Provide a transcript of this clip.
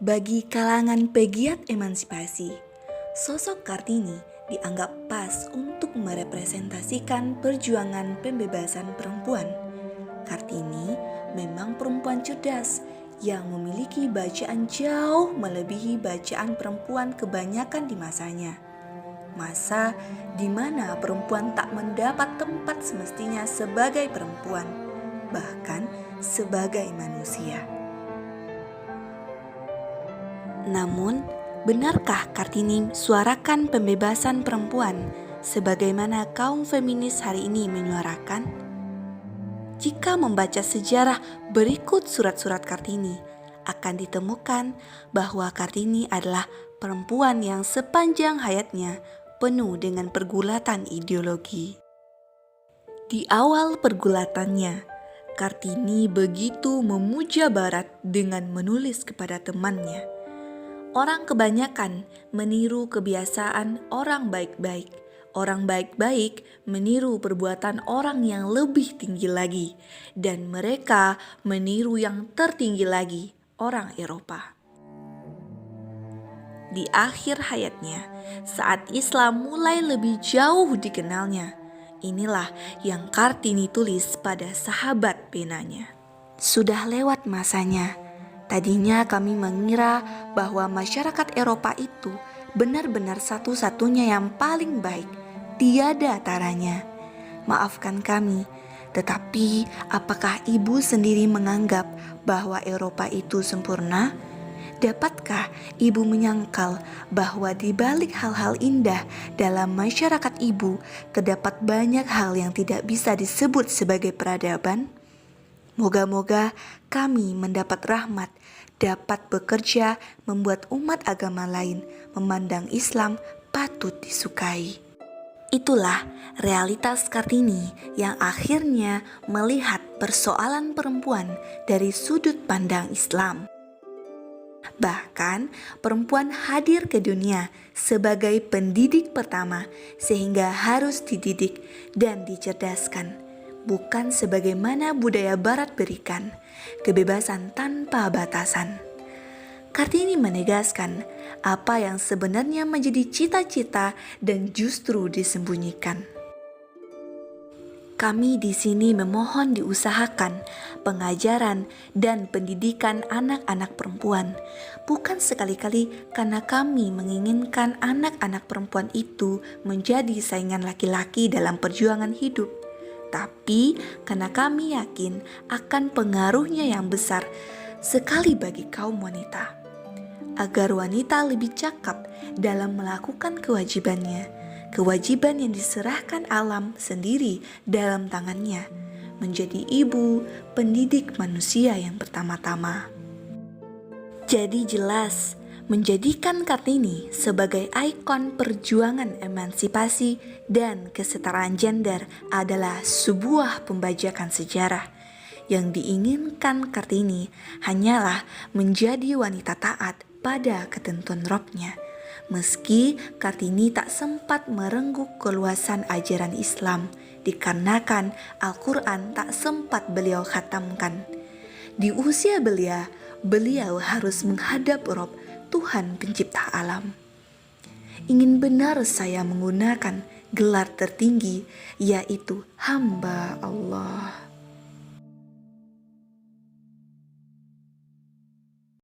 Bagi kalangan pegiat emansipasi, sosok Kartini dianggap pas untuk merepresentasikan perjuangan pembebasan perempuan. Kartini memang perempuan cerdas yang memiliki bacaan jauh melebihi bacaan perempuan kebanyakan di masanya. Masa di mana perempuan tak mendapat tempat semestinya sebagai perempuan, bahkan sebagai manusia. Namun, benarkah Kartini suarakan pembebasan perempuan sebagaimana kaum feminis hari ini menyuarakan? Jika membaca sejarah berikut surat-surat Kartini, akan ditemukan bahwa Kartini adalah perempuan yang sepanjang hayatnya penuh dengan pergulatan ideologi. Di awal pergulatannya, Kartini begitu memuja Barat dengan menulis kepada temannya, "Orang kebanyakan meniru kebiasaan orang baik-baik. Orang baik-baik meniru perbuatan orang yang lebih tinggi lagi. Dan mereka meniru yang tertinggi lagi, orang Eropa." Di akhir hayatnya, saat Islam mulai lebih jauh dikenalnya, inilah yang Kartini tulis pada sahabat penanya. "Sudah lewat masanya. Tadinya kami mengira bahwa masyarakat Eropa itu benar-benar satu-satunya yang paling baik, tiada taranya. Maafkan kami, tetapi apakah ibu sendiri menganggap bahwa Eropa itu sempurna? Dapatkah ibu menyangkal bahwa di balik hal-hal indah dalam masyarakat ibu terdapat banyak hal yang tidak bisa disebut sebagai peradaban? Moga-moga kami mendapat rahmat, dapat bekerja membuat umat agama lain memandang Islam patut disukai." Itulah realitas Kartini yang akhirnya melihat persoalan perempuan dari sudut pandang Islam. Bahkan perempuan hadir ke dunia sebagai pendidik pertama sehingga harus dididik dan dicerdaskan. Bukan sebagaimana budaya Barat berikan, kebebasan tanpa batasan. Kartini menegaskan apa yang sebenarnya menjadi cita-cita dan justru disembunyikan. Kami di sini memohon diusahakan pengajaran dan pendidikan anak-anak perempuan, bukan sekali-kali karena kami menginginkan anak-anak perempuan itu menjadi saingan laki-laki dalam perjuangan hidup, tapi karena kami yakin akan pengaruhnya yang besar sekali bagi kaum wanita, agar wanita lebih cakap dalam melakukan kewajibannya, kewajiban yang diserahkan alam sendiri dalam tangannya, menjadi ibu, pendidik manusia yang pertama-tama. Jadi jelas, menjadikan Kartini sebagai ikon perjuangan emansipasi dan kesetaraan gender adalah sebuah pembajakan sejarah. Yang diinginkan Kartini hanyalah menjadi wanita taat pada ketentuan Robnya. Meski Kartini tak sempat merenggut keluasan ajaran Islam dikarenakan Al-Quran tak sempat beliau khatamkan. Di usia beliau harus menghadap Rob, Tuhan pencipta alam. Ingin benar saya menggunakan gelar tertinggi, yaitu hamba Allah.